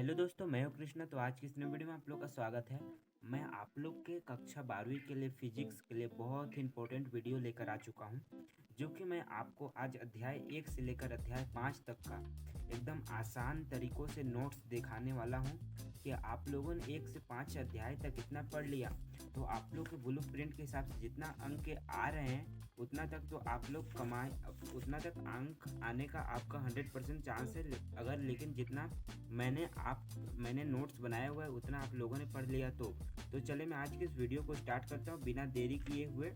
Hello दोस्तों, मैं हूं कृष्णा। तो आज की इस नई वीडियो में आप लोग का स्वागत है। मैं आप लोग के कक्षा 12वीं के लिए फिजिक्स के लिए बहुत ही इंपॉर्टेंट वीडियो लेकर आ चुका हूं, जो कि मैं आपको आज अध्याय 1 से लेकर अध्याय 5 तक का एकदम आसान तरीक़ों से नोट्स दिखाने वाला हूं कि आप लोगों ने 1 से 5 अध्याय तक इतना पढ़ लिया तो आप लोग के ब्लूप्रिंट के हिसाब से जितना अंक आ रहे हैं उतना तक तो आप लोग कमाए, उतना तक अंक आने का आपका 100% चांस है। अगर लेकिन जितना मैंने नोट्स बनाया हुआ है उतना आप लोगों ने पढ़ लिया तो चले मैं आज की इस वीडियो को स्टार्ट करता हूँ बिना देरी किए हुए।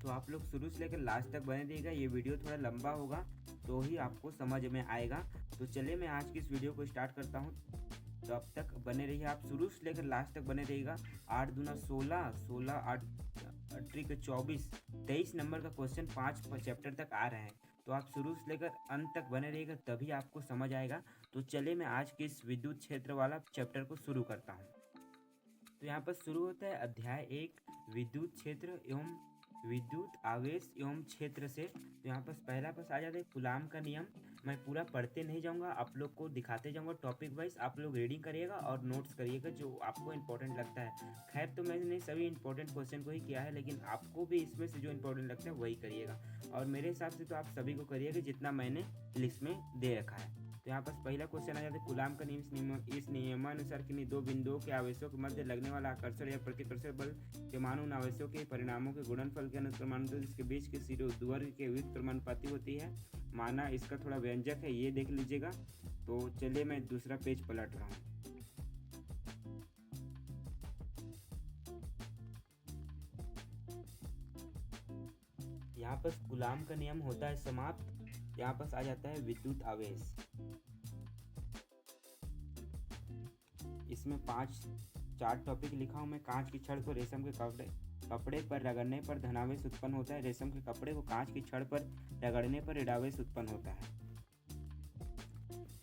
तो आप लोग शुरू से लेकर लास्ट तक बने रहिएगा। ये वीडियो थोड़ा लंबा होगा तो ही आपको समझ में आएगा। तो चलिए मैं आज की इस वीडियो को स्टार्ट करता हूँ, तो अब तक बने रहिए। आप शुरू से लेकर लास्ट तक बने रहिएगा। 8 दूना 16, 16 8 ट्रिक 24, 23 नंबर का क्वेश्चन 5 चैप्टर तक आ रहे हैं। तो आप शुरू से लेकर अंत तक बने रहिएगा, तभी आपको समझ आएगा। तो चलिए मैं आज के इस विद्युत क्षेत्र वाला चैप्टर को शुरू करता हूँ। तो यहाँ पर शुरू होता है अध्याय 1 विद्युत क्षेत्र एवं विद्युत आवेश एवं क्षेत्र से। तो यहाँ पर पहला पास आ जाता है कूलाम का नियम। मैं पूरा पढ़ते नहीं जाऊँगा, आप लोग को दिखाते जाऊँगा टॉपिक वाइज। आप लोग रीडिंग करिएगा और नोट्स करिएगा जो आपको इंपॉर्टेंट लगता है। खैर तो मैंने सभी इंपॉर्टेंट क्वेश्चन को ही किया है, लेकिन आपको भी इसमें से जो इंपॉर्टेंट लगता है वही करिएगा। और मेरे हिसाब से तो आप सभी को करिएगा जितना मैंने लिस्ट में दे रखा है। तो यहाँ पर पहला क्वेश्चन आ जाता है कूलाम का नियम। इस नियमानुसार किन्हीं दो बिंदुओं के आवेशों के मध्य लगने वाला आकर्षण या प्रतिकर्षण बल के मान उन आवेशों के परिणामों के गुणनफल के अनुक्रमानुपाती जिसके बीच के सिरे ध्रुव के व्युत्क्रमानुपाती होती है। माना इसका थोड़ा व्यंजक है, ये देख लीजिएगा। तो चलिए मैं दूसरा पेज पलट रहा हूँ। यहाँ पर कूलाम का नियम होता है समाप्त। यहाँ पर आ जाता है विद्युत आवेश। इसमें 4 टॉपिक लिखा हूँ मैं। कांच की छड़ को रेशम के कपड़े पर रगड़ने पर धनावेश उत्पन्न होता है। रेशम के कपड़े को कांच की छड़ पर रगड़ने पर ऋणावेश उत्पन्न होता है।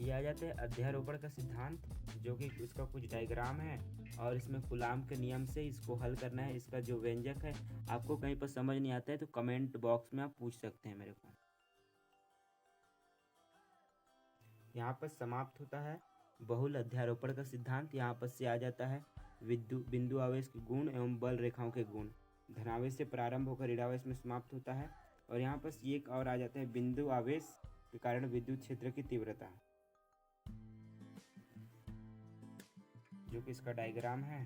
ये आ जाता है अध्यारोपण का सिद्धांत, जो कि उसका कुछ डायग्राम है और इसमें कूलाम के नियम से इसको हल करना है। इसका जो व्यंजक है आपको कहीं पर समझ नहीं आता है तो कमेंट बॉक्स में आप पूछ सकते हैं मेरे को। यहाँ पर समाप्त होता है बहुल अध्यारोपण का सिद्धांत। यहाँ पर से आ जाता है बिंदु आवेश के गुण एवं बल रेखाओं के गुण। धनावेश से प्रारंभ होकर ऋणावेश में समाप्त होता है। और यहाँ पर एक और आ जाता है बिंदु आवेश के कारण विद्युत क्षेत्र की तीव्रता, जो कि इसका डायग्राम है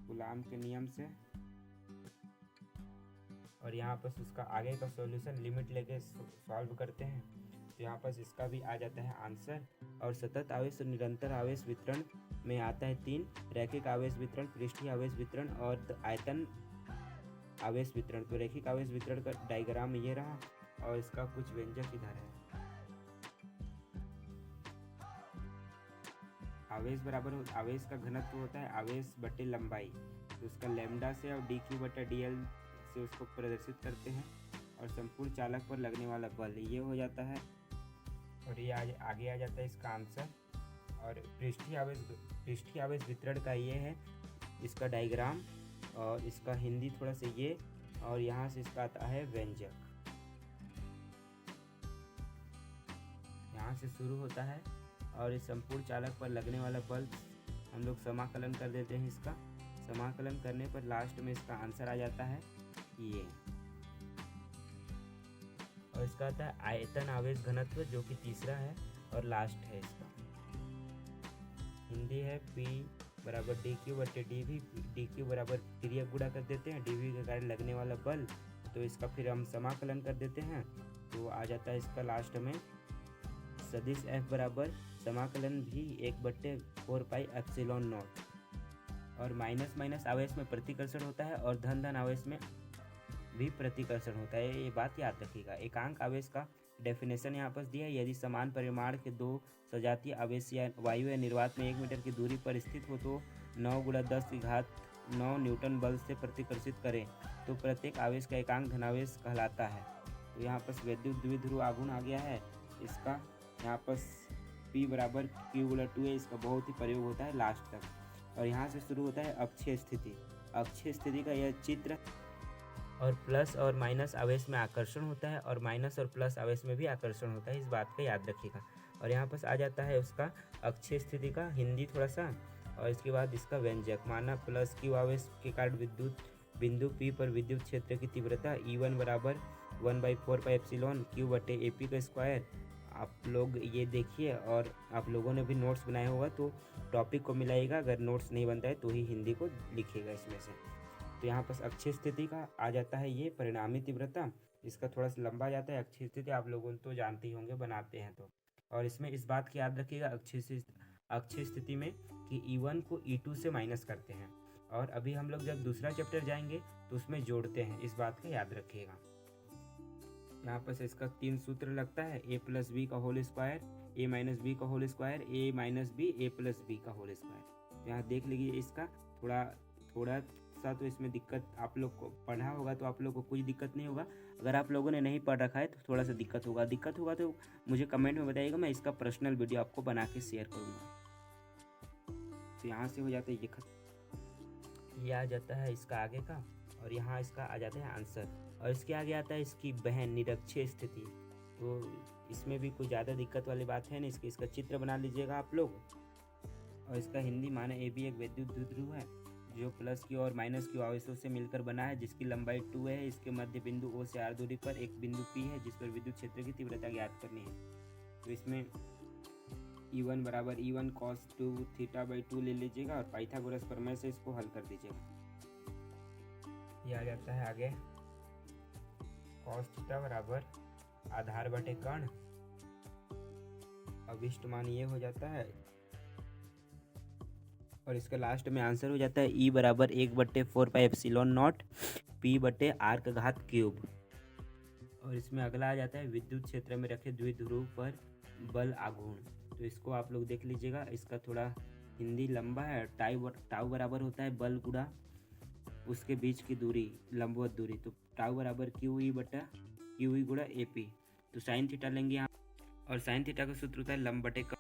कूलाम के नियम से। और यहाँ पर उसका आगे का सॉल्यूशन लिमिट लेके सॉल्व करते हैं। तो यहाँ पर इसका भी आ जाता है आंसर। और सतत आवेश और निरंतर आवेश वितरण में आता है 3, रैखिक आवेश वितरण, पृष्ठीय आवेश वितरण और आयतन आवेश वितरण। तो रैखिक आवेश वितरण का डायग्राम ये रहा और इसका कुछ व्यंजक इधर है। आवेश बराबर आवेश का घनत्व होता है आवेश बटे लंबाई। तो उसका लैम्डा से और dq/dl से उसको प्रदर्शित करते हैं। और संपूर्ण चालक पर लगने वाला बल ये हो जाता है। और ये आगे आ जाता है इसका आंसर। और पृष्ठीय आवेश वितरण का ये है इसका डायग्राम। और इसका हिंदी थोड़ा सा ये, और यहाँ से इसका आता है व्यंजक। यहाँ से शुरू होता है और इस संपूर्ण चालक पर लगने वाला बल हम लोग समाकलन कर देते हैं। इसका समाकलन करने पर लास्ट में इसका आंसर आ जाता है ये। और इसका आता है आयतन आवेश घनत्व, जो कि तीसरा है और लास्ट है। इसका हिंदी है P बराबर dq/dv। dq बराबर क्रिया गुणा कर देते हैं, dv के कारण लगने वाला बल। तो इसका फिर हम समाकलन कर देते हैं तो आ जाता है इसका लास्ट में सदिश F बराबर समाकलन भी 1/4 पाई एप्सिलॉन नॉट। और माइनस माइनस आवेश में प्रतिकर्षण होता है और धन धन आवेश में भी प्रतिकर्षण होता है, ये बात याद रखिएगा। एकांक आवेश का डेफिनेशन यहाँ पर दिया है। यदि समान परिमाण के दो सजातीय आवेश या वायु या निर्वात में 1 मीटर की दूरी पर स्थित हो तो 9 न्यूटन बल से प्रतिकर्षित करें तो प्रत्येक आवेश का एकांक धनावेश कहलाता है। तो यहाँ पर विद्युत द्विध्रुव आघूर्ण आ गया है। इसका यहाँ पर P बराबर Q/2 है। इसका बहुत ही प्रयोग होता है लास्ट तक। और यहाँ से शुरू होता है अक्षीय स्थिति। अक्षीय स्थिति का यह चित्र। और प्लस और माइनस आवेश में आकर्षण होता है और माइनस और प्लस आवेश में भी आकर्षण होता है, इस बात का याद रखिएगा। और यहाँ पर आ जाता है उसका अक्षीय स्थिति का हिंदी थोड़ा सा, और इसके बाद इसका व्यंजक माना प्लस क्यू आवेश के कारण विद्युत बिंदु P पर विद्युत क्षेत्र की तीव्रता E1 बराबर 1/4 पाई एप्सिलॉन Q बटे AP का स्क्वायर। आप लोग ये देखिए, और आप लोगों ने भी नोट्स बनाया होगा तो टॉपिक को मिलाइएगा, अगर नोट्स नहीं बनता है तो ही हिंदी को लिखिएगा इसमें से। तो यहाँ पर अक्षीय स्थिति का आ जाता है ये परिणामी तीव्रता, इसका थोड़ा सा लंबा आ जाता है। अक्षीय स्थिति आप लोगों तो जानते ही होंगे, बनाते हैं तो। और इसमें इस बात की याद रखिएगा अक्षीय स्थिति में कि E1 को E2 से माइनस करते हैं, और अभी हम लोग जब दूसरा चैप्टर जाएंगे तो उसमें जोड़ते हैं, इस बात का याद रखिएगा। यहाँ पर इसका 3 सूत्र लगता है, a प्लस बी का whole square, a minus B का whole square, a minus B a plus B का होल स्क्वायर। यहाँ देख लीजिए, इसका थोड़ा सा तो इसमें दिक्कत आप लोग को पढ़ा होगा तो आप लोग को कुछ दिक्कत नहीं होगा। अगर आप लोगों ने नहीं पढ़ रखा है तो थोड़ा सा दिक्कत होगा तो मुझे कमेंट में बताइएगा, मैं इसका पर्सनल वीडियो आपको बना के शेयर करूँगा। तो यहाँ से हो जाता है ये आ जाता है इसका आगे का, और यहाँ इसका आ जाता है आंसर, और इसके आगे आता है इसकी बहन निरक्षीय स्थिति। तो इसमें भी कोई ज़्यादा दिक्कत वाली बात है नहीं, इसका चित्र बना लीजिएगा आप लोग। और इसका हिंदी माने ए भी एक विद्युत द्विध्रुव है जो प्लस की और माइनस की आवेशों से मिलकर बना है, जिसकी लंबाई 2 है। इसके मध्य बिंदु O से R दूरी पर एक बिंदु P है जिस पर विद्युत क्षेत्र की तीव्रता ज्ञात करनी है। तो इसमें E1 बराबर E1 cos 2 θ/2 ले लीजिएगा, और पाइथागोरस प्रमेय से इसको हल कर दीजिएगा। ये आ जाता है आगे cos θ बराबर आधार बटे कर्ण, अभिष्ट मान ये हो जाता है, और इसका लास्ट में आंसर हो जाता है E बराबर 1/4 पाई एप्सिलॉन नॉट P बटे R का घात क्यूब। और इसमें अगला आ जाता है विद्युत क्षेत्र में रखे द्विध्रुव पर बल आघूर्ण। तो इसको आप लोग देख लीजिएगा, इसका थोड़ा हिंदी लंबा है। टाउ बराबर होता है बल गुणा उसके बीच की दूरी, लंबवत दूरी। तो टाउ बराबर QE बटा QE गुणा AP। तो साइन थीटा लेंगे यहाँ, और साइन थीटा का सूत्र होता है लंब बटे कर्ण।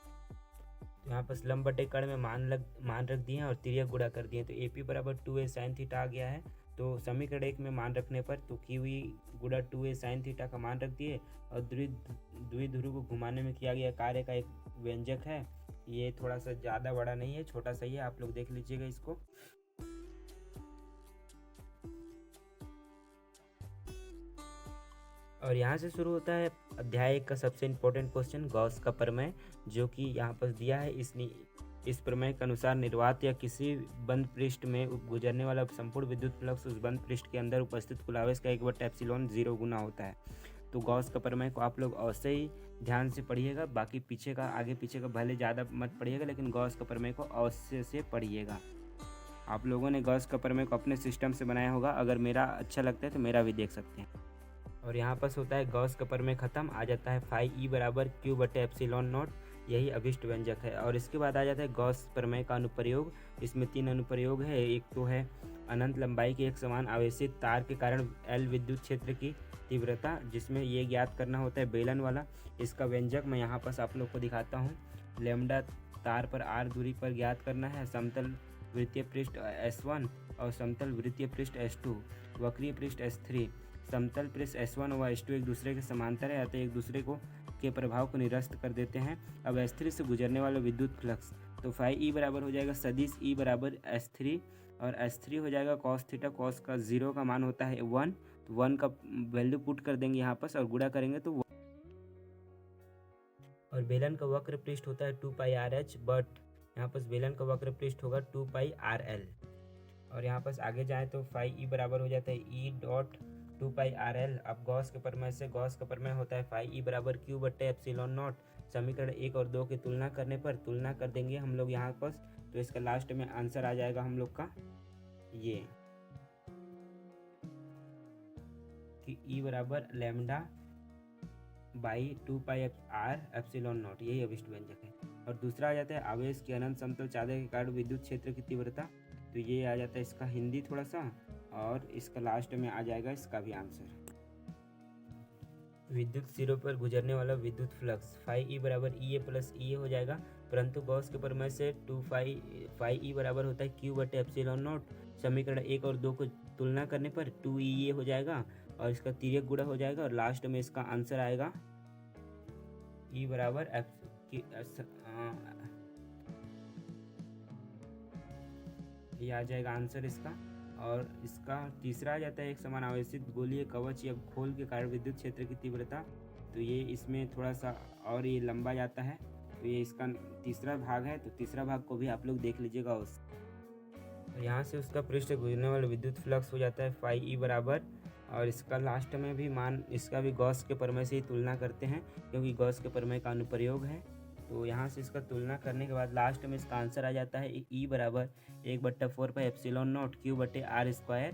तो यहाँ पर लंब बटे कर्ण में मान रख दिए हैं और तिर्यक गुणा कर दिए, तो AP बराबर 2a साइन थीटा आ गया है। तो समीकरण 1 में मान रखने पर तो QE गुणा 2a साइन थीटा का मान रख दिए, और द्विध्रुव को घुमाने में किया गया कार्य का एक व्यंजक है। ये थोड़ा सा ज़्यादा बड़ा नहीं है, छोटा सा ही है, आप लोग देख लीजिएगा इसको। और यहाँ से शुरू होता है अध्याय 1 का सबसे इम्पोर्टेंट क्वेश्चन, गॉस का प्रमेय, जो कि यहाँ पर दिया है। इस प्रमेय के अनुसार निर्वात या किसी बंद पृष्ठ में गुजरने वाला संपूर्ण विद्युत फ्लक्स उस बंद पृष्ठ के अंदर उपस्थित कुल आवेश का 1/एप्सिलॉन 0 गुना होता है। तो गॉस का प्रमेय को आप लोग अवश्य ही ध्यान से पढ़िएगा, बाकी पीछे का आगे पीछे का भले ज़्यादा मत पढ़िएगा, लेकिन गॉस का प्रमेय को अवश्य से पढ़िएगा। आप लोगों ने गॉस का प्रमेय को अपने सिस्टम से बनाया होगा, अगर मेरा अच्छा लगता है तो मेरा भी देख सकते हैं। और यहाँ पर होता है गॉस का प्रमेय खत्म, आ जाता है फाई E बराबर Q बटे एप्सिलॉन नॉट, यही अभिष्ट व्यंजक है। और इसके बाद आ जाता है गॉस प्रमेय का अनुप्रयोग। इसमें 3 अनुप्रयोग है। एक तो है अनंत लंबाई के एक समान आवेशित तार के कारण L विद्युत क्षेत्र की तीव्रता, जिसमें ये ज्ञात करना होता है बेलन वाला। इसका व्यंजक मैं यहाँ पर आप लोग को दिखाता हूँ। लैम्डा तार पर R दूरी पर ज्ञात करना है। समतल वृत्तीय पृष्ठ S1 और समतल वृत्तीय पृष्ठ S2, वक्रीय पृष्ठ S3। समतल पृष्ठ S1 व S2 एक दूसरे के समांतर है, अतः एक दूसरे के प्रभाव को निरस्त कर देते हैं। अब S3 से गुजरने वाला विद्युत फ्लक्स, तो फाई E बराबर हो जाएगा सदिश E बराबर S3, और S3 हो जाएगा कॉस थीटा। कॉस का 0 का मान होता है 1, तो 1 का वैल्यू पुट कर देंगे यहाँ पर और गुणा करेंगे तो 1। और बेलन का वक्र पृष्ठ होता है 2 पाई RH, बट यहाँ पर बेलन का वक्र पृष्ठ होगा 2 पाई RL। और यहाँ पर आगे जाए तो फाई E बराबर हो जाता है E डॉट 2 पाई RL। अब गॉस के प्रमेय से गॉस का प्रमेय होता है फाई E बराबर Q बटे एप्सिलॉन नॉट। समीकरण 1 और 2 की तुलना करने पर तुलना कर देंगे हम लोग यहाँ पर, तो इसका लास्ट में आंसर आ जाएगा हम लोग का ये कि E बराबर lambda by 2 pi R epsilon not, यही अभिष्ट व्यंजक है। और दूसरा आ जाता है आवेश की अनंत समतल चादर के कारण विद्युत क्षेत्र की तीव्रता, तो ये आ जाता है इसका हिंदी थोड़ा सा, और इसका लास्ट में आ जाएगा इसका भी आंसर। विद्युत सिरों पर गुजरने वाला विद्युत फ्लक्स फाई E बराबर EA प्लस EA हो जाएगा, परंतु गॉस के प्रमेय से फाई E बराबर होता है Q बटे एप्सिलॉन नॉट। समीकरण 1 और 2 को तुलना करने पर 2EA हो जाएगा, और इसका तिर्यक गुणा हो जाएगा, और लास्ट में इसका आंसर आएगा E बराबर कि ये आ जाएगा आंसर इसका। और इसका तीसरा आ जाता है एक समान आवेशित गोलीय कवच या खोल के कारण विद्युत क्षेत्र की तीव्रता। तो ये इसमें थोड़ा सा और ये लंबा जाता है, तो ये इसका तीसरा भाग है। तो तीसरा भाग को भी आप लोग देख लीजिएगा। यहाँ से उसका पृष्ठ गुजरने वाला विद्युत फ्लक्स हो जाता है फाई ई बराबर। और इसका लास्ट में भी मान इसका भी गॉस के प्रमेय से ही तुलना करते हैं, क्योंकि गॉस के प्रमेय का अनुप्रयोग है। तो यहाँ से इसका तुलना करने के बाद लास्ट में इसका आंसर आ जाता है ई बराबर 1/4πε0 Q/r²।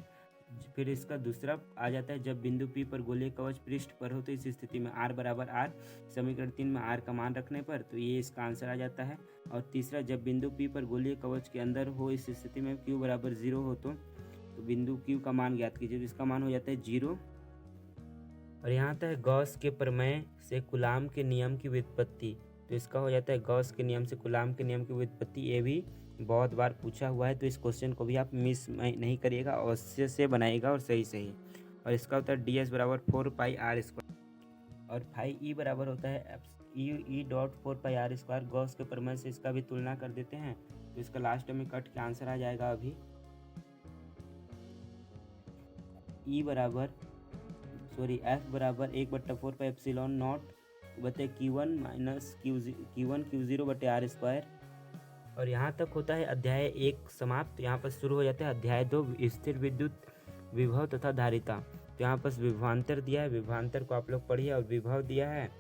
फिर इसका दूसरा आ जाता है जब बिंदु P पर गोलीय कवच पृष्ठ पर हो तो इस स्थिति में r बराबर r, समीकरण 3 में r का मान रखने पर, तो ये इसका आंसर आ जाता है। और तीसरा जब बिंदु P पर गोलीय कवच के अंदर हो इस स्थिति में Q बराबर 0 हो तो बिंदु Q का मान ज्ञात कीजिए, तो इसका मान हो जाता है 0। और यहाँ आता है गॉस के प्रमेय से कूलाम के नियम की व्युत्पत्ति। तो इसका हो जाता है गॉस के नियम से कूलाम के नियम की व्युत्पत्ति। ये भी बहुत बार पूछा हुआ है, तो इस क्वेश्चन को भी आप मिस नहीं करिएगा, अवश्य से बनाइएगा और सही। और इसका होता है ds बराबर 4πr²। और फाई ई बराबर होता है E.4πr²। गॉस के प्रमेय से इसका भी तुलना कर देते हैं, तो इसका लास्ट में कट के आंसर आ जाएगा अभी F बराबर 1/4πε0 Q1 Q0/r²। और यहाँ तक होता है अध्याय 1 समाप्त। यहाँ पर शुरू हो जाता है अध्याय 2 स्थिर विद्युत विभव तथा धारिता। तो यहाँ पर विभवांतर दिया है, विभवांतर को आप लोग पढ़िए, और विभव दिया है,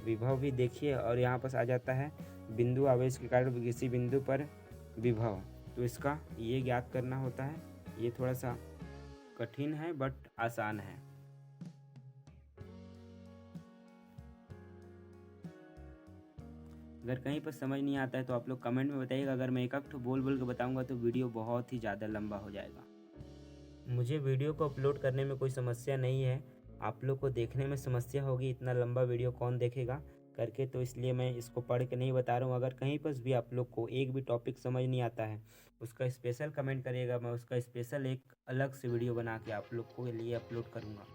विभव भी देखिए। और यहाँ पर आ जाता है बिंदु आवेश के कारण किसी बिंदु पर विभव। तो इसका ये ज्ञात करना होता है। ये थोड़ा सा कठिन है बट आसान है। अगर कहीं पर समझ नहीं आता है तो आप लोग कमेंट में बताइएगा। अगर मैं एक ठो बोल के बताऊंगा तो वीडियो बहुत ही ज़्यादा लंबा हो जाएगा। मुझे वीडियो को अपलोड करने में कोई समस्या नहीं है, आप लोग को देखने में समस्या होगी, इतना लंबा वीडियो कौन देखेगा करके, तो इसलिए मैं इसको पढ़ के नहीं बता रहा हूँ। अगर कहीं पर भी आप लोग को एक भी टॉपिक समझ नहीं आता है उसका स्पेशल कमेंट करिएगा, मैं उसका स्पेशल एक अलग से वीडियो बना के आप लोग के लिए अपलोड करूँगा।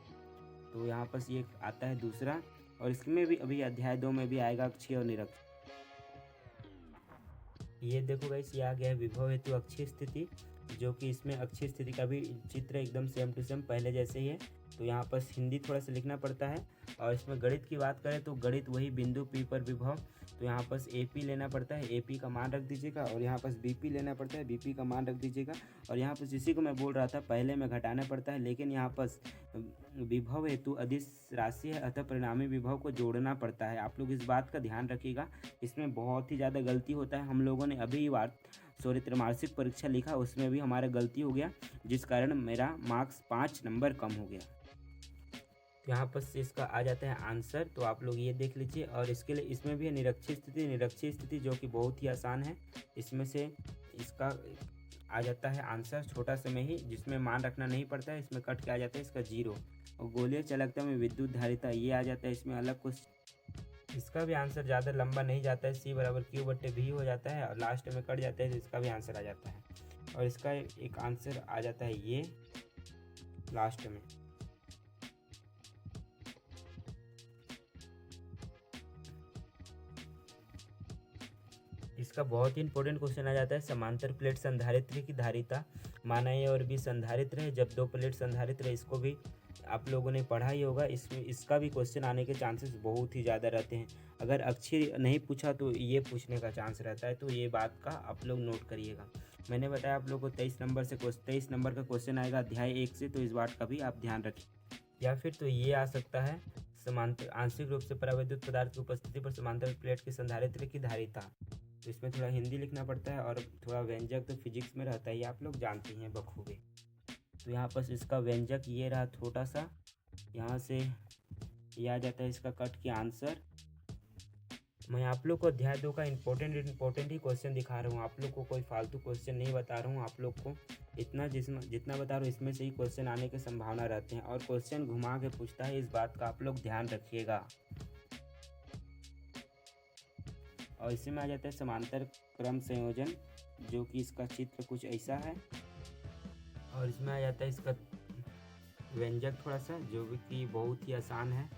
तो यहाँ पर ये आता है दूसरा, और इसमें भी अभी अध्याय 2 में भी आएगा अक्षीय और निरक्षीय। ये देखो गाइस, ये आ गया है विभव हेतु अक्षीय स्थिति, जो कि इसमें अक्षीय स्थिति का भी चित्र एकदम सेम टू सेम पहले जैसे ही है। तो यहाँ पर हिंदी थोड़ा सा लिखना पड़ता है। और इसमें गणित की बात करें तो गणित वही बिंदु P पर विभव, तो यहाँ पर AP लेना पड़ता है, AP का मान रख दीजिएगा। और यहाँ पर BP लेना पड़ता है, BP का मान रख दीजिएगा। और यहाँ पर इसी को मैं बोल रहा था पहले में घटाना पड़ता है, लेकिन यहाँ पर विभव हेतु अदिश राशि है, अतः परिणामी विभव को जोड़ना पड़ता है। आप लोग इस बात का ध्यान रखिएगा, इसमें बहुत ही ज़्यादा गलती होता है। हम लोगों ने अभी बार त्रैमासिक परीक्षा लिखा, उसमें भी हमारा गलती हो गया, जिस कारण मेरा मार्क्स 5 नंबर कम हो गया। तो यहाँ पर इसका आ जाता है आंसर, तो आप लोग ये देख लीजिए। और इसके लिए इसमें भी है निरक्षीय स्थिति, जो कि बहुत ही आसान है। इसमें से इसका आ जाता है आंसर छोटा सा में ही, जिसमें मान रखना नहीं पड़ता है, इसमें कट के आ जाता है इसका 0। और गोलीय चालकता में विद्युत धारिता ये आ जाता है, इसमें अलग कुछ। इसका भी आंसर ज़्यादा लंबा नहीं जाता है, C बराबर Q/V हो जाता है, और लास्ट में कट जाता है, तो इसका भी आंसर आ जाता है। और इसका एक आंसर आ जाता है ये लास्ट में। इसका बहुत ही इंपॉर्टेंट क्वेश्चन आ जाता है समांतर प्लेट संधारित्र की धारिता। माना ए और बी संधारित्र है, जब दो प्लेट संधारित्र है, इसको भी आप लोगों ने पढ़ा ही होगा। इसमें इसका भी क्वेश्चन आने के चांसेस बहुत ही ज़्यादा रहते हैं। अगर अक्षर नहीं पूछा तो ये पूछने का चांस रहता है, तो ये बात का आप लोग नोट करिएगा। मैंने बताया आप लोग को 23 नंबर का क्वेश्चन आएगा अध्याय 1 से, तो इस बात का भी आप ध्यान रखिए। या फिर तो ये आ सकता है समांतर आंशिक रूप से परावैद्युत पदार्थ की उपस्थिति पर समांतर प्लेट के संधारित्र की धारिता। तो इसमें थोड़ा हिंदी लिखना पड़ता है, और थोड़ा व्यंजक तो फिजिक्स में रहता है, ये आप लोग जानते हैं बखूबी। तो यहाँ पर इसका व्यंजक ये रहा छोटा सा, यहाँ से ये आ जाता है इसका कट के आंसर। मैं आप लोग को अध्याय 2 का इंपॉर्टेंट ही क्वेश्चन दिखा रहा हूँ, आप लोग को कोई फालतू क्वेश्चन नहीं बता रहा हूँ। आप लोग को इतना जितना बता रहा हूँ इसमें से ही क्वेश्चन आने की संभावना रहते हैं, और क्वेश्चन घुमा के पूछता है, इस बात का आप लोग ध्यान रखिएगा। और इसी में आ जाता है समांतर क्रम संयोजन, जो कि इसका चित्र कुछ ऐसा है। और इसमें आ जाता है इसका व्यंजक थोड़ा सा, जो कि बहुत ही आसान है।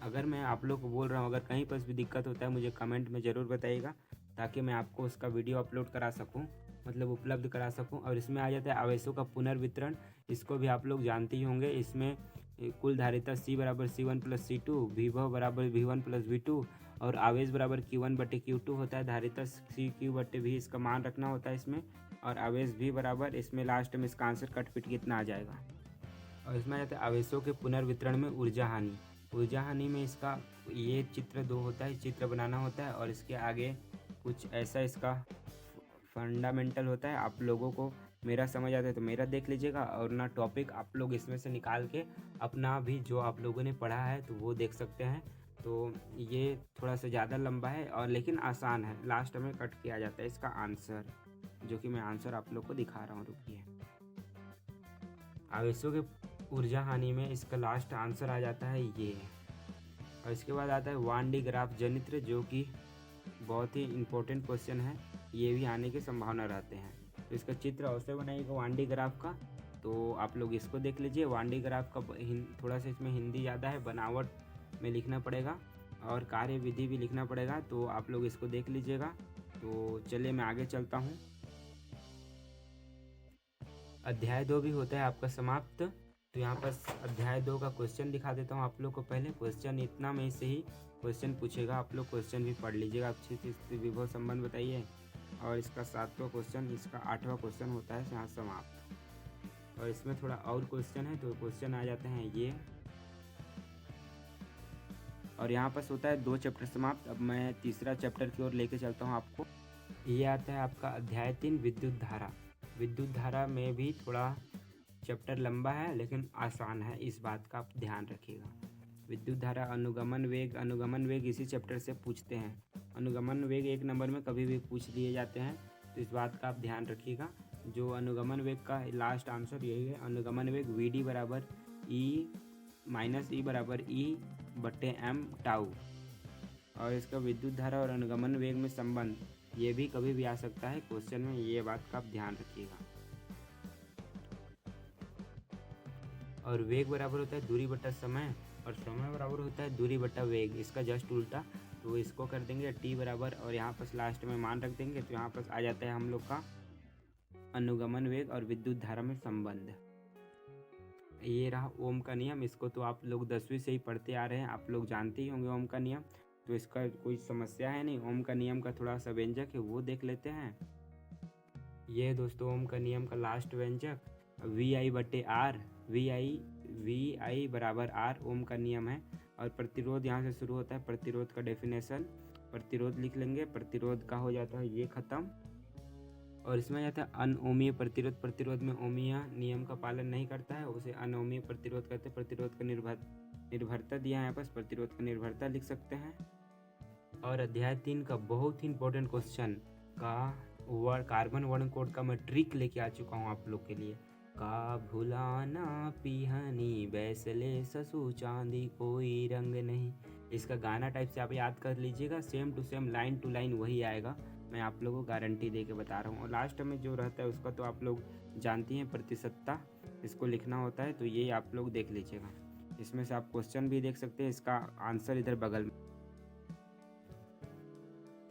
अगर मैं आप लोग को बोल रहा हूँ, अगर कहीं पर भी दिक्कत होता है मुझे कमेंट में ज़रूर बताइएगा, ताकि मैं आपको उसका वीडियो अपलोड करा सकूँ, मतलब उपलब्ध करा सकूँ। और इसमें आ जाता है आवेशों का पुनर्वितरण। इसको भी आप लोग जानते ही होंगे। इसमें कुल धारिता C बराबर C1 प्लस C2, विभव बराबर V1 प्लस V2 और आवेश बराबर Q1 बटे Q2 होता है। धारिता CQ बटे V इसका मान रखना होता है इसमें, और आवेश V बराबर, इसमें लास्ट में इसका आंसर कट पिट कितना आ जाएगा। और इसमें आ जाता है आवेशों के पुनर्वितरण में ऊर्जा हानि। ऊर्जा हानि में इसका ये चित्र 2 होता है, चित्र बनाना होता है और इसके आगे कुछ ऐसा इसका फंडामेंटल होता है। आप लोगों को मेरा समझ आता है तो मेरा देख लीजिएगा, और ना टॉपिक आप लोग इसमें से निकाल के अपना भी जो आप लोगों ने पढ़ा है तो वो देख सकते हैं। तो ये थोड़ा सा ज़्यादा लंबा है और लेकिन आसान है, लास्ट में कट किया जाता है इसका आंसर, जो कि मैं आंसर आप लोग को दिखा रहा हूँ, रुकिए। आवेशों के ऊर्जा हानि में इसका लास्ट आंसर आ जाता है ये। और इसके बाद आता है वान डी ग्राफ जनित्र, जो कि बहुत ही इम्पोर्टेंट क्वेश्चन है, ये भी आने की संभावना रहते हैं। तो इसका चित्र अवश्य बनाइएगा वान डी ग्राफ का, तो आप लोग इसको देख लीजिए। वान डी ग्राफ का थोड़ा सा इसमें हिंदी ज़्यादा है, बनावट में लिखना पड़ेगा और कार्य विधि भी लिखना पड़ेगा, तो आप लोग इसको देख लीजिएगा। तो चलिए मैं आगे चलता हूँ। अध्याय 2 भी होता है आपका समाप्त। तो यहाँ पर अध्याय 2 का क्वेश्चन दिखा देता हूँ आप लोग को। पहले क्वेश्चन इतना में से ही क्वेश्चन पूछेगा, आप लोग क्वेश्चन भी पढ़ लीजिएगा अच्छे से। विभव संबंध बताइए, और इसका 7वां क्वेश्चन, इसका 8वां क्वेश्चन होता है यहाँ समाप्त। और इसमें थोड़ा और क्वेश्चन है, तो क्वेश्चन आ जाते हैं ये, और यहाँ पर होता है 2 चैप्टर समाप्त। अब मैं तीसरा चैप्टर की ओर लेके चलता हूँ आपको। ये आता है आपका अध्याय 3 विद्युत धारा। विद्युत धारा में भी थोड़ा चैप्टर लंबा है लेकिन आसान है, इस बात का आप ध्यान रखिएगा। विद्युत धारा, अनुगमन वेग। अनुगमन वेग इसी चैप्टर से पूछते हैं। अनुगमन वेग 1 नंबर में कभी भी पूछ लिए जाते हैं, तो इस बात का आप ध्यान रखिएगा। जो अनुगमन वेग का लास्ट आंसर यही है। अनुगमन वेग VD बराबर E माइनस E बराबर E बटे M टाउ। और इसका विद्युत धारा और अनुगमन वेग में संबंध, ये भी कभी भी आ सकता है क्वेश्चन में, ये बात का आप ध्यान रखिएगा। और वेग बराबर होता है दूरी बटा समय, और समय बराबर होता है दूरी बटा वेग, इसका जस्ट उल्टा। तो इसको कर देंगे T बराबर, और यहाँ पर लास्ट में मान रख देंगे, तो यहाँ पर आ जाता है हम लोग का अनुगमन वेग और विद्युत धारा में संबंध। ये रहा ओम का नियम। इसको तो आप लोग 10वीं से ही पढ़ते आ रहे हैं, आप लोग जानते ही होंगे ओम का नियम, तो इसका कोई समस्या है नहीं। ओम का नियम का थोड़ा सा व्यंजक है, वो देख लेते हैं। ये दोस्तों ओम का नियम का लास्ट व्यंजक VI बटे R, VI बराबर R ओम का नियम है। और प्रतिरोध यहाँ से शुरू होता है, प्रतिरोध का डेफिनेशन, प्रतिरोध लिख लेंगे। प्रतिरोध का हो जाता है ये खत्म। और इसमें आ जाता है अनओमीय प्रतिरोध। प्रतिरोध में ओमीय नियम का पालन नहीं करता है, उसे अनओमीय प्रतिरोध कहते हैं। प्रतिरोध का निर्भरता दिया है यहाँ पर, प्रतिरोध का निर्भरता लिख सकते हैं। और अध्याय 3 का बहुत ही इंपॉर्टेंट क्वेश्चन का कार्बन वर्ण कोड का मैं ट्रिक लेके आ चुका हूँ आप लोग के लिए। का भुलाना पिहनी बैसले ससु चांदी कोई रंग नहीं, इसका गाना टाइप से आप याद कर लीजिएगा। Same to same line to line वही आएगा, मैं आप लोगों को गारंटी दे के बता रहा हूँ। और लास्ट में जो रहता है उसका तो आप लोग जानती हैं, प्रतिशतता, इसको लिखना होता है, तो ये आप लोग देख लीजिएगा। इसमें से आप क्वेश्चन भी देख सकते हैं, इसका आंसर इधर बगल में।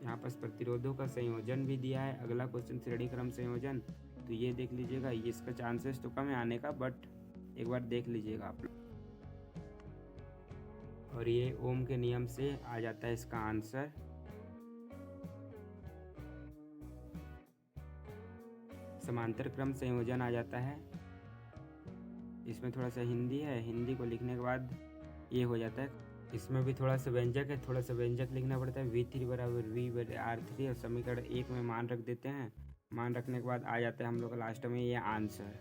यहाँ पर प्रतिरोधों का संयोजन भी दिया है। अगला क्वेश्चन श्रेणी क्रम संयोजन, तो ये देख लीजिएगा। ये इसका चांसेस तो कम है आने का, बट एक बार देख लीजिएगा आप लोग। और ये ओम के नियम से आ जाता है इसका आंसर। समांतर क्रम संयोजन आ जाता है। इसमें थोड़ा सा हिंदी है, हिंदी को लिखने के बाद ये हो जाता है। इसमें भी थोड़ा सा व्यंजक है, थोड़ा सा व्यंजक लिखना पड़ता है। V3 बराबर V बटे R3, और समीकरण 1 में मान रख देते हैं। मान रखने के बाद आ जाता है हम लोग का लास्ट में ये आंसर।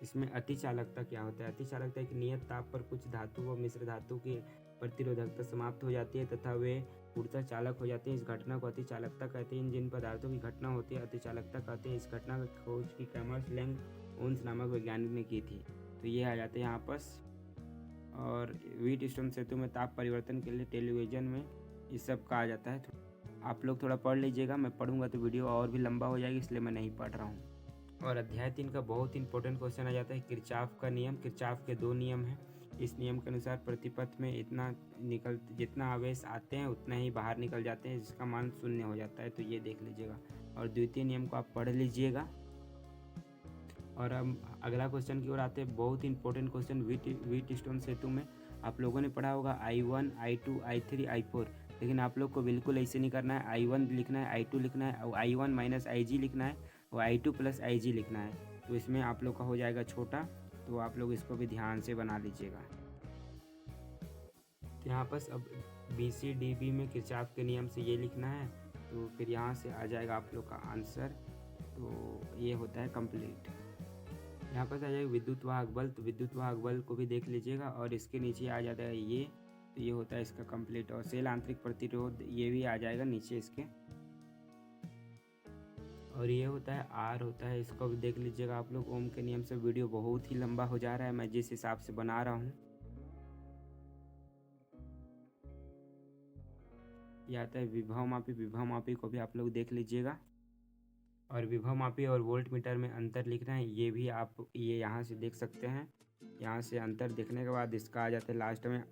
इसमें अति चालकता क्या होता है? अति चालकता एक नियत ताप पर कुछ धातु व मिश्र धातु की प्रतिरोधकता समाप्त हो जाती है तथा वे पूर्णतः चालक हो जाते हैं। इस घटना को अति चालकता कहते हैं। जिन पदार्थों की घटना होती है अति चालकता कहते हैं। इस घटना की खोज की कैमर्स लैंग ओन्स नामक वैज्ञानिक ने की थी। तो ये आ जाते हैं यहाँ पर। और व्हीट स्टोन सेतु में ताप परिवर्तन के लिए टेलीविज़न में इस सब का आ जाता है। आप लोग थोड़ा पढ़ लीजिएगा, मैं पढ़ूंगा तो वीडियो और भी लंबा हो जाएगी, इसलिए मैं नहीं पढ़ रहा हूँ। और अध्याय 3 का बहुत इंपॉर्टेंट क्वेश्चन आ जाता है किरचॉफ का नियम। किरचॉफ के 2 नियम हैं, इस नियम के अनुसार प्रतिपथ में जितना आवेश आते हैं उतना ही बाहर निकल जाते हैं, जिसका मान शून्य हो जाता है। तो ये देख लीजिएगा और द्वितीय नियम को आप पढ़ लीजिएगा। और अब अगला क्वेश्चन की ओर आते हैं। बहुत ही इंपॉर्टेंट क्वेश्चन। व्हीटस्टोन सेतु में आप लोगों ने पढ़ा होगा I1, I2, I3, I4, लेकिन आप लोग को बिल्कुल ऐसे नहीं करना है। I1 लिखना है, I2 लिखना है, और I1 माइनस IG लिखना है, और I2 प्लस IG लिखना है। तो इसमें आप लोग का हो जाएगा छोटा, तो आप लोग इसको भी ध्यान से बना लीजिएगा। तो यहाँ पर अब BCDB में किरचॉफ के नियम से ये लिखना है, तो फिर यहाँ से आ जाएगा आप लोग का आंसर। तो ये होता है कंप्लीट। यहाँ पर आ जाएगा विद्युत वाहक बल, तो विद्युत वाहक बल को भी देख लीजिएगा। और इसके नीचे आ जाता है ये, तो ये होता है इसका कंप्लीट। और सेल आंतरिक प्रतिरोध ये भी आ जाएगा नीचे इसके। और ये होता है R होता है, इसको भी देख लीजिएगा आप लोग। ओम के नियम से वीडियो बहुत ही लंबा हो जा रहा है, मैं जिस हिसाब से बना रहा हूँ। ये आता है विभव मापी, विभव मापी को भी आप लोग देख लीजिएगा। और विभव मापी और वोल्ट मीटर में अंतर लिखना है, ये भी आप ये यहाँ से देख सकते हैं। यहाँ से अंतर देखने के बाद इसका आ जाता है लास्ट में।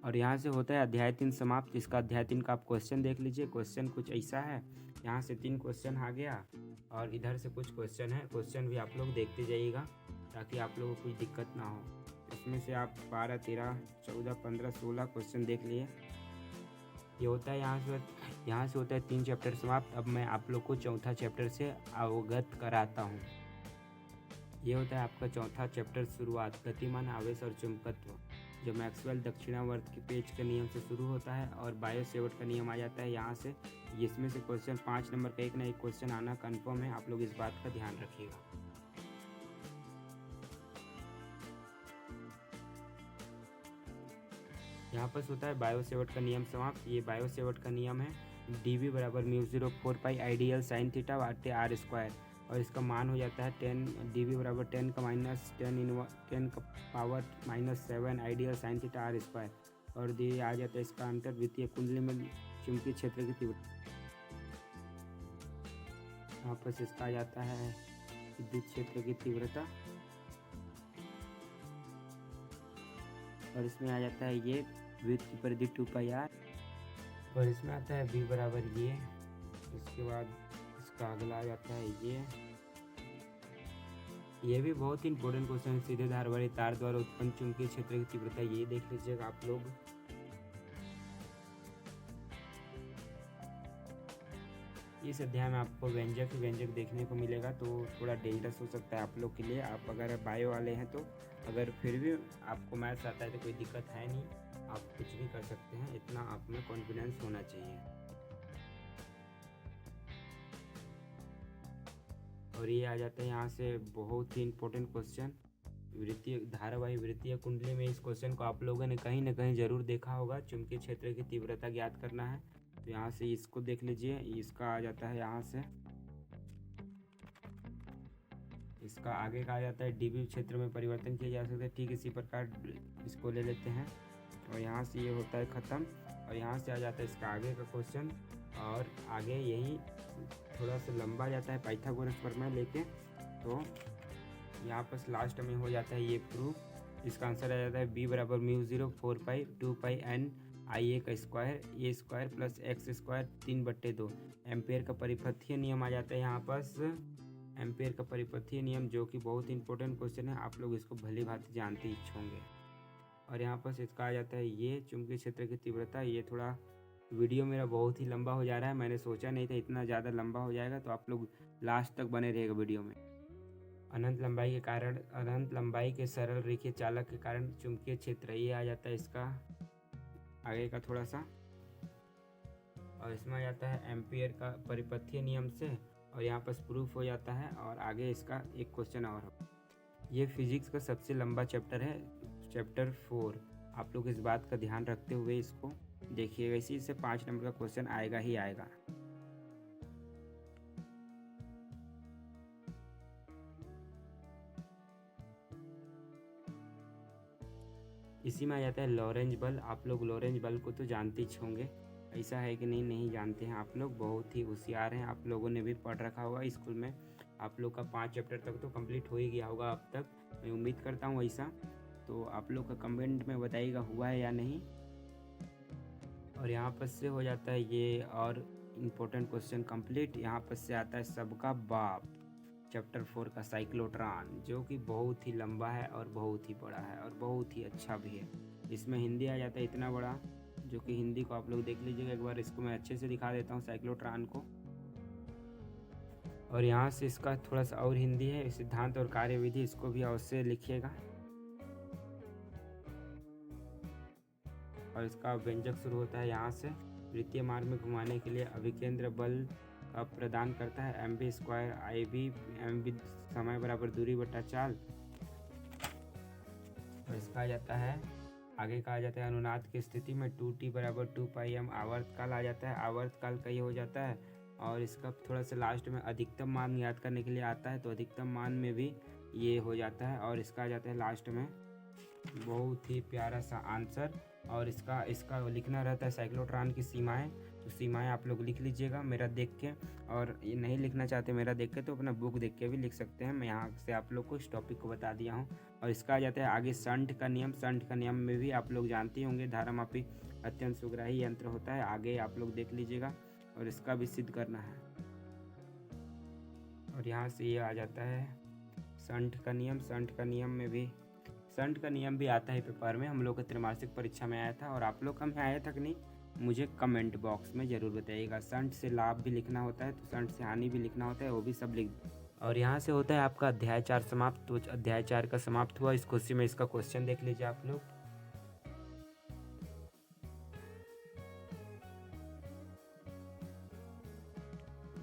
और यहाँ से होता है अध्याय 3 समाप्त। इसका अध्याय 3 का आप क्वेश्चन देख लीजिए। क्वेश्चन कुछ ऐसा है, यहाँ से 3 क्वेश्चन आ गया और इधर से कुछ क्वेश्चन है। क्वेश्चन भी आप लोग देखते जाइएगा ताकि आप लोगों को कोई दिक्कत ना हो। इसमें से आप 12, 13, 14, 15, 16 क्वेश्चन देख लिए। ये होता है यहाँ से होता है 3 चैप्टर समाप्त। अब मैं आप लोग को चौथा चैप्टर से अवगत कराता हूँ। ये होता है आपका चौथा चैप्टर शुरुआत, गतिमान, आवेश और चुंबकत्व, जो मैक्सवेल दक्षिणावर्त के पेच के नियम से शुरू होता है। और बायो सेवर्ट का नियम आ जाता है यहाँ से। इसमें से क्वेश्चन 5 नंबर का एक ना एक क्वेश्चन आना कन्फर्म है, आप लोग इस बात का ध्यान रखिएगा। यहाँ पर होता है बायो सेवर्ट का नियम समाप्त। ये बायो सेवर्ट का नियम है, dV बराबर म्यू 4 पाई आइडियल साइन थीटा बाटे R स्क्वायर। और इसका मान हो जाता है 10, dV बराबर 10 का माइनस 10 का power -7 ideal sine theta R square. और ये आ जाता है इसका अंतर विद्युतीय कुंडली में चुंबकीय क्षेत्र की तीव्रता। यहाँ पर इसका आ जाता है विद्युत क्षेत्र की तीव्रता। और इसमें आ जाता है ये विद्युत की परिधि 2 पाई R। और इसमें आता है V बराबर ये। इसके बाद इसका अगला आ जाता है ये भी बहुत ही इंपॉर्टेंट क्वेश्चन है। सीधे धार वाली तार द्वारा उत्पन्न चुंबकीय क्षेत्र की तीव्रता, ये देख लीजिएगा आप लोग। इस अध्याय में आपको व्यंजक देखने को मिलेगा, तो थोड़ा डेंजरस हो सकता है आप लोग के लिए। आप अगर बायो वाले हैं तो, अगर फिर भी आपको मैथ्स आता है तो कोई दिक्कत है नहीं, आप कुछ भी कर सकते हैं, इतना आप में कॉन्फिडेंस होना चाहिए। और ये आ जाता है यहाँ से बहुत ही इंपॉर्टेंट क्वेश्चन, वृत्तीय धारावाही वृत्तीय कुंडली में। इस क्वेश्चन को आप लोगों ने कहीं ना कहीं जरूर देखा होगा। चुंबकीय क्षेत्र की तीव्रता ज्ञात करना है, तो यहाँ से इसको देख लीजिए। इसका आ जाता है यहाँ से, इसका आगे का आ जाता है dV क्षेत्र में परिवर्तन किया जा सकता है। ठीक इसी प्रकार इसको ले लेते हैं और यहाँ से ये होता है ख़त्म। और यहाँ से आ जाता है इसका आगे का क्वेश्चन, और आगे यही थोड़ा सा लंबा जाता है पाइथागोरस प्रमेय लेके। तो यहाँ पर लास्ट में हो जाता है ये प्रूफ। इसका आंसर आ जाता है B बराबर म्यू 4 पाई 2 पाई N IA का square, A square plus X square 3/2। Ampere का परिपथीय नियम आ जाता है यहाँ पर। एम्पेयर का परिपथीय नियम, जो कि बहुत इंपॉर्टेंट क्वेश्चन है, आप लोग इसको भली भांति जानते ही होंगे। और यहाँ पर इसका आ जाता है ये चुंबकीय क्षेत्र की तीव्रता। ये थोड़ा वीडियो मेरा बहुत ही लंबा हो जा रहा है, मैंने सोचा नहीं था इतना ज़्यादा लंबा हो जाएगा, तो आप लोग लास्ट तक बने रहेगा वीडियो में। अनंत लंबाई के सरल रेखीय चालक के कारण चुंबकीय क्षेत्र, ये आ जाता है इसका आगे का थोड़ा सा। और इसमें आ जाता है एम्पियर का परिपथीय नियम से, और यहाँ पर प्रूफ हो जाता है। और आगे इसका एक क्वेश्चन और हो। ये फिजिक्स का सबसे लंबा चैप्टर है, चैप्टर 4। आप लोग इस बात का ध्यान रखते हुए इसको देखिएगा। इसी से 5 नंबर का क्वेश्चन आएगा ही आएगा। इसी में आ जाता है लॉरेंज बल। आप लोग लॉरेंज बल को तो जानते ही होंगे, ऐसा है कि नहीं जानते हैं। आप लोग बहुत ही होशियार हैं, आप लोगों ने भी पढ़ रखा होगा स्कूल में। आप लोग का 5 चैप्टर तक तो कंप्लीट हो ही गया होगा अब तक, मैं उम्मीद करता हूँ ऐसा। तो आप लोग का कमेंट में बताइएगा हुआ है या नहीं। और यहाँ पर से हो जाता है ये और इम्पोर्टेंट क्वेश्चन कंप्लीट। यहाँ पर से आता है सबका बाप चैप्टर 4 का साइक्लोट्रॉन, जो कि बहुत ही लंबा है और बहुत ही बड़ा है और बहुत ही अच्छा भी है। इसमें हिंदी आ जाता है इतना बड़ा, जो कि हिंदी को आप लोग देख लीजिएगा एक बार। इसको मैं अच्छे से दिखा देता हूँ साइक्लोट्रॉन को। और यहाँ से इसका थोड़ा सा और हिंदी है, सिद्धांत और कार्यविधि, इसको भी अवश्य लिखिएगा। और इसका व्यंजक शुरू होता है यहाँ से। वृत्तीय मार्ग में घुमाने के लिए अभिकेंद्र बल का प्रदान करता है mv स्क्वायर IV mv समय बराबर दूरी बटा चाल। और इसका आ जाता है आगे का आ जाता है अनुनाद की स्थिति में 2t बराबर 2πm आवर्तकाल आ जाता है। आवर्तकाल का ये हो जाता है। और इसका थोड़ा सा लास्ट में अधिकतम मान याद करने के लिए आता है, तो अधिकतम मान में भी ये हो जाता है। और इसका आ जाता है लास्ट में बहुत ही प्यारा सा आंसर। और इसका लिखना रहता है साइक्लोट्रॉन की सीमाएं। तो सीमाएं आप लोग लिख लीजिएगा मेरा देख के, और ये नहीं लिखना चाहते मेरा देख के तो अपना बुक देख के भी लिख सकते हैं। मैं यहाँ से आप लोग को इस टॉपिक को बता दिया हूँ। और इसका आ जाता है आगे संट का नियम। संट का नियम में भी आप लोग जानते होंगे धारामापी अत्यंत सुग्राही यंत्र होता है, आगे आप लोग देख लीजिएगा। और इसका भी सिद्ध करना है। और यहाँ से ये आ जाता है संट का नियम। संट का नियम भी आता है पेपर में, हम लोग का त्रैमासिक परीक्षा में आया था। और आप लोग का में आया था कि नहीं, मुझे कमेंट बॉक्स में ज़रूर बताइएगा। संट से लाभ भी लिखना होता है, तो संट से हानि भी लिखना होता है, वो भी सब लिख। और यहाँ से होता है आपका अध्याय 4 समाप्त। तो अध्याय 4 का समाप्त हुआ। इस खुशी में इसका क्वेश्चन देख लीजिए आप लोग।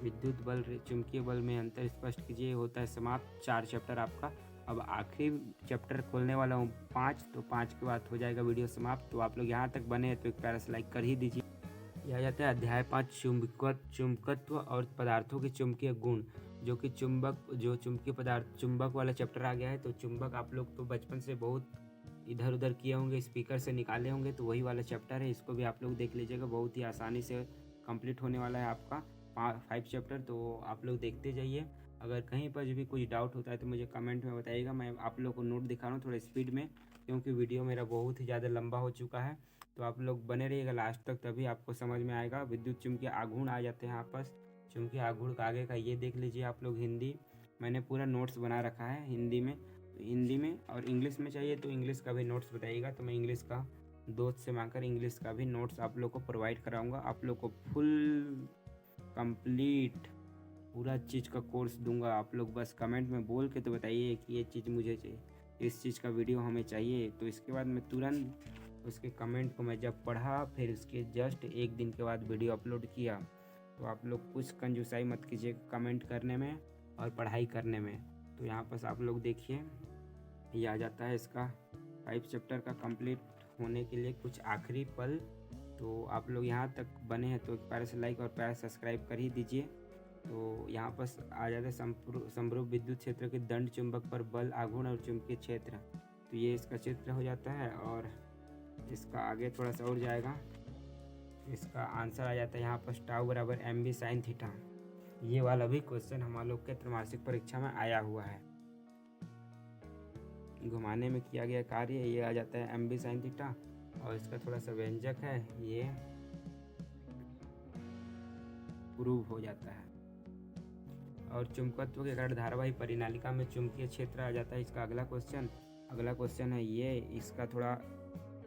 विद्युत बल चुंबकीय बल में अंतर स्पष्ट कीजिए, होता है समाप्त 4 चैप्टर आपका। अब आखिरी चैप्टर खोलने वाला हूँ 5, तो 5 के बाद हो जाएगा वीडियो समाप्त। तो आप लोग यहाँ तक बने हैं तो एक प्यारा सा लाइक कर ही दीजिए। यह जाता है अध्याय 5 चुंबकत्व और पदार्थों के चुंबकीय गुण, जो कि चुंबकीय पदार्थ चुंबक वाला चैप्टर आ गया है। तो चुंबक आप लोग तो बचपन से बहुत इधर उधर किए होंगे, स्पीकर से निकाले होंगे, तो वही वाला चैप्टर है। इसको भी आप लोग देख लीजिएगा, बहुत ही आसानी से कंप्लीट होने वाला है आपका 5 चैप्टर। तो आप लोग देखते जाइए। अगर कहीं पर भी कोई डाउट होता है तो मुझे कमेंट में बताइएगा। मैं आप लोग को नोट दिखा रहा हूँ थोड़ा स्पीड में, क्योंकि वीडियो मेरा बहुत ही ज़्यादा लंबा हो चुका है। तो आप लोग बने रहिएगा लास्ट तक, तभी आपको समझ में आएगा। विद्युत चुम्बकीय आघूर्ण आ जाते हैं आपस। चुम्बकीय आघूर्ण का आगे का ये देख लीजिए आप लोग। हिंदी मैंने पूरा नोट्स बना रखा है हिंदी में और इंग्लिश में चाहिए तो इंग्लिश का भी नोट्स बताइएगा। तो मैं इंग्लिश का दोस्त से मांगकर इंग्लिश का भी नोट्स आप लोग को प्रोवाइड कराऊंगा। आप लोग को फुल कंप्लीट पूरा चीज़ का कोर्स दूंगा। आप लोग बस कमेंट में बोल के तो बताइए कि ये चीज़ मुझे चाहिए, इस चीज़ का वीडियो हमें चाहिए। तो इसके बाद मैं तुरंत उसके कमेंट को मैं जब पढ़ा, फिर उसके जस्ट 1 दिन के बाद वीडियो अपलोड किया। तो आप लोग कुछ कंजूसाई मत कीजिए कमेंट करने में और पढ़ाई करने में। तो यहाँ पर आप लोग देखिए, ये आ जाता है इसका 5 चैप्टर का कंप्लीट होने के लिए कुछ आखिरी पल। तो आप लोग यहाँ तक बने हैं तो एक प्यारे से लाइक और प्यारे सब्सक्राइब कर ही दीजिए। तो यहाँ पर आ जाता है समरूप विद्युत क्षेत्र के दंड चुंबक पर बल आघूर्ण और चुंबकीय क्षेत्र। तो ये इसका चित्र हो जाता है। और इसका आगे थोड़ा सा और जाएगा, इसका आंसर आ जाता है यहाँ पर टाउ बराबर mv sin थीटा। ये वाला भी क्वेश्चन हम लोग के त्रैमासिक परीक्षा में आया हुआ है। घुमाने में किया गया कार्य ये आ जाता है mv sin थीटा। और इसका थोड़ा सा व्यंजक है, ये प्रूव हो जाता है। और चुंबकत्व के कारण धारावाही परिनालिका में चुंबकीय क्षेत्र आ जाता है। इसका अगला क्वेश्चन है ये। इसका थोड़ा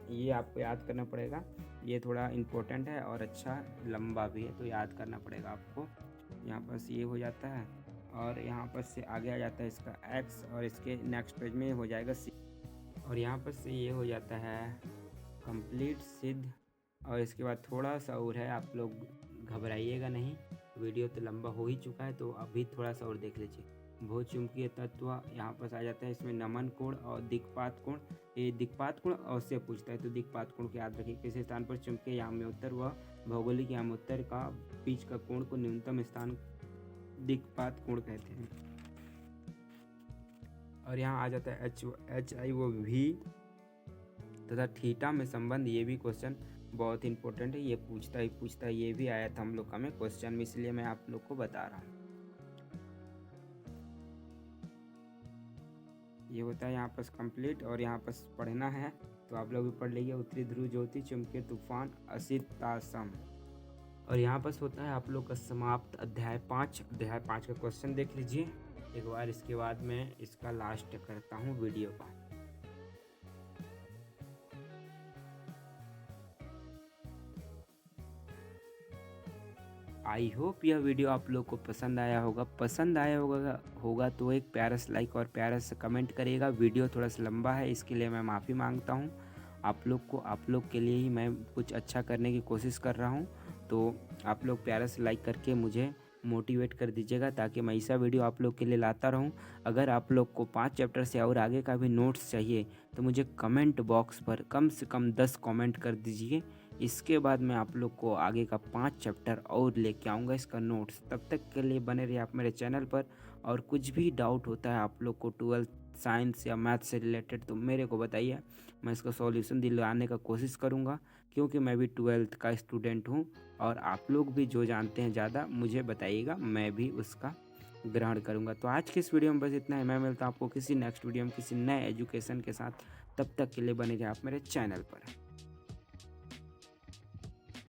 ये आपको याद करना पड़ेगा, ये थोड़ा इम्पोर्टेंट है और अच्छा लंबा भी है, तो याद करना पड़ेगा आपको। यहाँ पर से ये हो जाता है और यहाँ पर से आगे आ जाता है इसका x, और इसके नेक्स्ट पेज में हो जाएगा c। और यहाँ पर से ये हो जाता है कंप्लीट सिद्ध। और इसके बाद थोड़ा सा और है, आप लोग घबराइएगा नहीं, वीडियो तो लंबा हो ही चुका है, तो अभी थोड़ा सा और देख लीजिए। भूचुंबकीय तत्व यहाँ पर आ जाता है, इसमें नमन कोण और दिक्पात कोण। ये दिक्पात कोण अवश्य पूछता है, तो दिक्पात कोण को याद रखिए। किसी स्थान पर चुंबकीय याम्योत्तर व भौगोलिक याम्योत्तर का बीच का कोण को न्यूनतम स्थान दिक्पात कोण कहते हैं। और यहाँ आ जाता है HI व V तथा थीटा में संबंध। ये भी क्वेश्चन बहुत इंपॉर्टेंट है, ये पूछता है। ये भी आया था हम लोग का में क्वेश्चन में, इसलिए मैं आप लोग को बता रहा हूँ। ये होता है यहाँ पर कंप्लीट, और यहाँ पर पढ़ना है तो आप लोग भी पढ़ लीजिए। उत्तरी ध्रुव ज्योति, चमके तूफान, असितासम। और यहाँ पर होता है आप लोग का समाप्त अध्याय 5। अध्याय 5 का क्वेश्चन देख लीजिए एक बार, इसके बाद मैं इसका लास्ट करता हूँ वीडियो का। आई होप यह वीडियो आप लोग को पसंद आया होगा। पसंद आया होगा तो एक प्यारा सा लाइक और प्यारा सा कमेंट करिएगा। वीडियो थोड़ा सा लंबा है, इसके लिए मैं माफ़ी मांगता हूँ। आप लोग के लिए ही मैं कुछ अच्छा करने की कोशिश कर रहा हूँ, तो आप लोग प्यारा से लाइक करके मुझे मोटिवेट कर दीजिएगा ताकि मैं ऐसा वीडियो आप लोग के लिए लाता रहूं। अगर आप लोग को 5 चैप्टर से और आगे का भी नोट्स चाहिए तो मुझे कमेंट बॉक्स पर कम से कम 10 कमेंट कर दीजिए। इसके बाद मैं आप लोग को आगे का 5 चैप्टर और लेके आऊँगा इसका नोट्स। तब तक के लिए बने रहिए आप मेरे चैनल पर। और कुछ भी डाउट होता है आप लोग को 12th साइंस या मैथ से रिलेटेड तो मेरे को बताइए, मैं इसका सॉल्यूशन दिलाने का कोशिश करूँगा, क्योंकि मैं भी 12th का स्टूडेंट हूँ। और आप लोग भी जो जानते हैं ज़्यादा मुझे बताइएगा, मैं भी उसका ग्रहण करूँगा। तो आज की इस वीडियो में बस इतना है। मैं मिलता हूँ आपको किसी नेक्स्ट वीडियो में किसी नए एजुकेशन के साथ। तब तक के लिए बने रहिए आप मेरे चैनल पर।